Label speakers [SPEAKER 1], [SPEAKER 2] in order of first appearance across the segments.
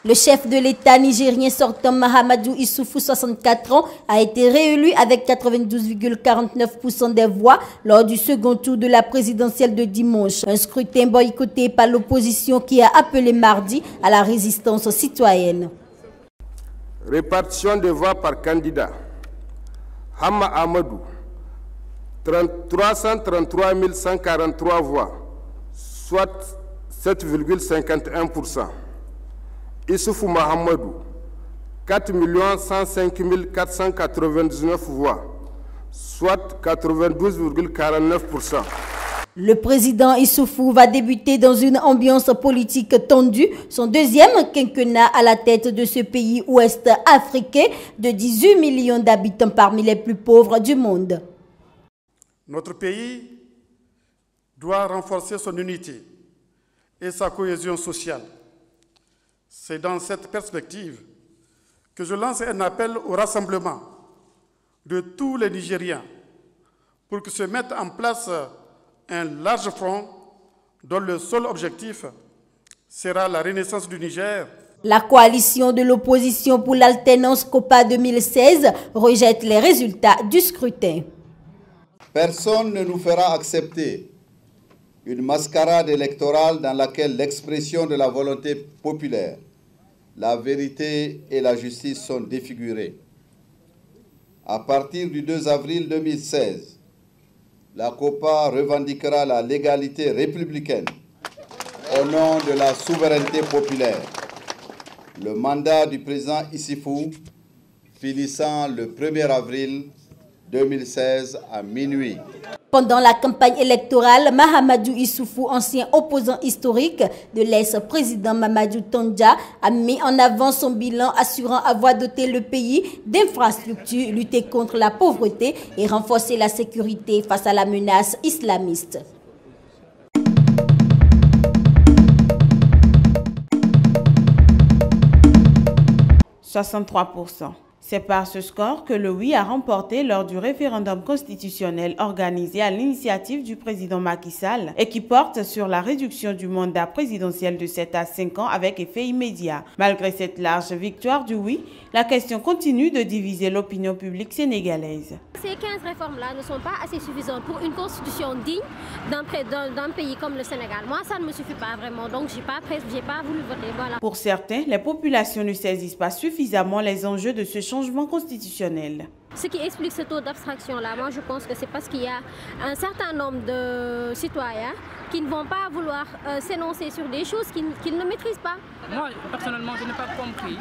[SPEAKER 1] Le chef de l'État nigérien sortant Mahamadou Issoufou, 64 ans, a été réélu avec 92,49% des voix lors du second tour de la présidentielle de dimanche. Un scrutin boycotté par l'opposition qui a appelé mardi à la résistance citoyenne.
[SPEAKER 2] Répartition des voix par candidat. Hamma Amadou, 333 143 voix, soit 7,51%. Issoufou Mahamadou, 4 105 499 voix, soit 92,49%.
[SPEAKER 1] Le président Issoufou va débuter dans une ambiance politique tendue, son deuxième quinquennat à la tête de ce pays ouest africain de 18 millions d'habitants parmi les plus pauvres du monde.
[SPEAKER 3] Notre pays doit renforcer son unité et sa cohésion sociale. C'est dans cette perspective que je lance un appel au rassemblement de tous les Nigériens pour que se mette en place un large front dont le seul objectif sera la renaissance du Niger.
[SPEAKER 1] La coalition de l'opposition pour l'alternance COPA 2016 rejette les résultats du scrutin.
[SPEAKER 4] Personne ne nous fera accepter une mascarade électorale dans laquelle l'expression de la volonté populaire, la vérité et la justice sont défigurées. À partir du 2 avril 2016, la COPA revendiquera la légalité républicaine au nom de la souveraineté populaire. Le mandat du président Issoufou finissant le 1er avril 2016 à minuit.
[SPEAKER 1] Pendant la campagne électorale, Mahamadou Issoufou, ancien opposant historique de l'ex-président Mamadou Tandja, a mis en avant son bilan assurant avoir doté le pays d'infrastructures, lutter contre la pauvreté et renforcer la sécurité face à la menace islamiste. «
[SPEAKER 5] 63%. C'est par ce score que le oui a remporté lors du référendum constitutionnel organisé à l'initiative du président Macky Sall et qui porte sur la réduction du mandat présidentiel de 7 à 5 ans avec effet immédiat. Malgré cette large victoire du oui, la question continue de diviser l'opinion publique sénégalaise.
[SPEAKER 6] Ces 15 réformes-là ne sont pas assez suffisantes pour une constitution digne d'un pays comme le Sénégal. Moi, ça ne me suffit pas vraiment, donc j'ai pas voulu voter. Voilà.
[SPEAKER 5] Pour certains, les populations ne saisissent pas suffisamment les enjeux de ce changement constitutionnel.
[SPEAKER 6] Ce qui explique ce taux d'abstraction-là, moi je pense que c'est parce qu'il y a un certain nombre de citoyens qui ne vont pas vouloir s'énoncer sur des choses qu'ils ne maîtrisent pas.
[SPEAKER 7] Moi, personnellement, je n'ai pas compris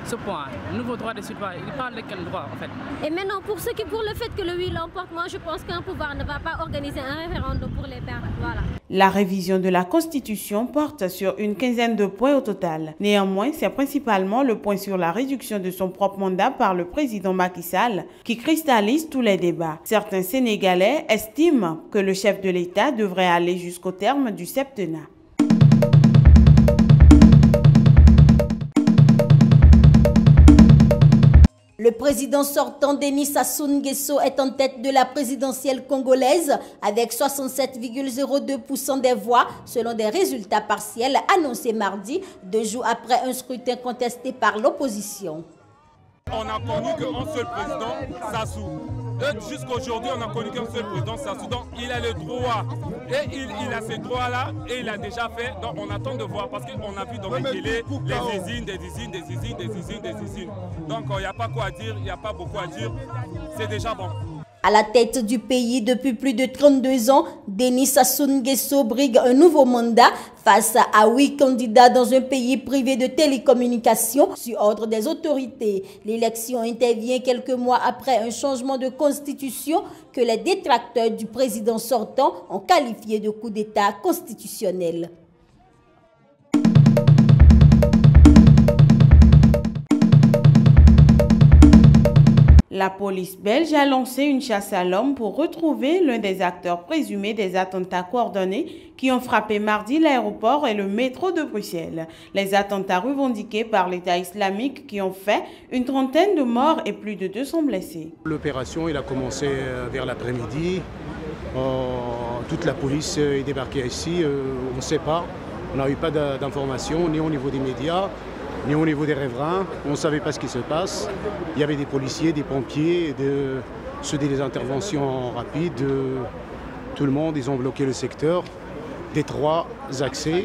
[SPEAKER 7] ce point. Nouveau droit des citoyens, il parle de quel droit en fait?
[SPEAKER 6] Et maintenant, pour le fait que le oui l'emporte, moi je pense qu'un pouvoir ne va pas organiser un référendum pour les perdre. Voilà.
[SPEAKER 5] La révision de la Constitution porte sur une quinzaine de points au total. Néanmoins, c'est principalement le point sur la réduction de son propre mandat par le président Macky Sall qui cristallise tous les débats. Certains Sénégalais estiment que le chef de l'État devrait aller jusqu'au terme du septennat.
[SPEAKER 1] Le président sortant Denis Sassou Nguesso est en tête de la présidentielle congolaise avec 67,02% des voix selon des résultats partiels annoncés mardi, 2 jours après un scrutin contesté par l'opposition.
[SPEAKER 8] On a connu qu'un seul président, Sassou. Jusqu'à aujourd'hui, on a connu qu'un seul président, Sassou. Donc, il a le droit. Et il a ces droits-là. Et il a déjà fait. Donc, on attend de voir. Parce qu'on a vu dans les télés les usines, des usines, des usines, des usines, des usines. Donc, il n'y a pas quoi à dire. Il n'y a pas beaucoup à dire. C'est déjà bon.
[SPEAKER 1] À la tête du pays depuis plus de 32 ans, Denis Sassou Nguesso brigue un nouveau mandat face à 8 candidats dans un pays privé de télécommunications sur ordre des autorités. L'élection intervient quelques mois après un changement de constitution que les détracteurs du président sortant ont qualifié de coup d'État constitutionnel.
[SPEAKER 5] La police belge a lancé une chasse à l'homme pour retrouver l'un des acteurs présumés des attentats coordonnés qui ont frappé mardi l'aéroport et le métro de Bruxelles. Les attentats revendiqués par l'État islamique qui ont fait une trentaine de morts et plus de 200 blessés.
[SPEAKER 9] L'opération a commencé vers l'après-midi. Toute la police est débarquée ici. On ne sait pas. On n'a eu pas d'informations ni au niveau des médias, ni au niveau des riverains. On ne savait pas ce qui se passe. Il y avait des policiers, des pompiers, ceux des interventions rapides. Tout le monde, ils ont bloqué le secteur des 3 accès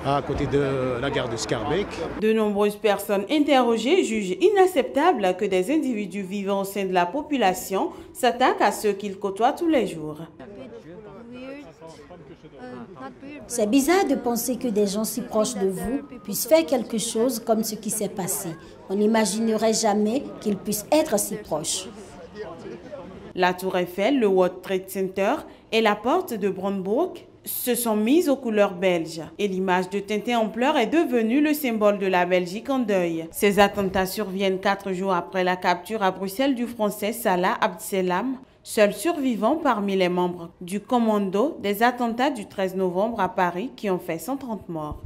[SPEAKER 9] à côté de la gare de Scarbeck.
[SPEAKER 5] De nombreuses personnes interrogées jugent inacceptable que des individus vivant au sein de la population s'attaquent à ceux qu'ils côtoient tous les jours.
[SPEAKER 1] C'est bizarre de penser que des gens si proches de vous puissent faire quelque chose comme ce qui s'est passé. On n'imaginerait jamais qu'ils puissent être si proches.
[SPEAKER 5] La Tour Eiffel, le World Trade Center et la porte de Brandebourg se sont mises aux couleurs belges. Et l'image de Tintin en pleurs est devenue le symbole de la Belgique en deuil. Ces attentats surviennent 4 jours après la capture à Bruxelles du Français Salah Abdeslam, seul survivant parmi les membres du commando des attentats du 13 novembre à Paris qui ont fait 130 morts.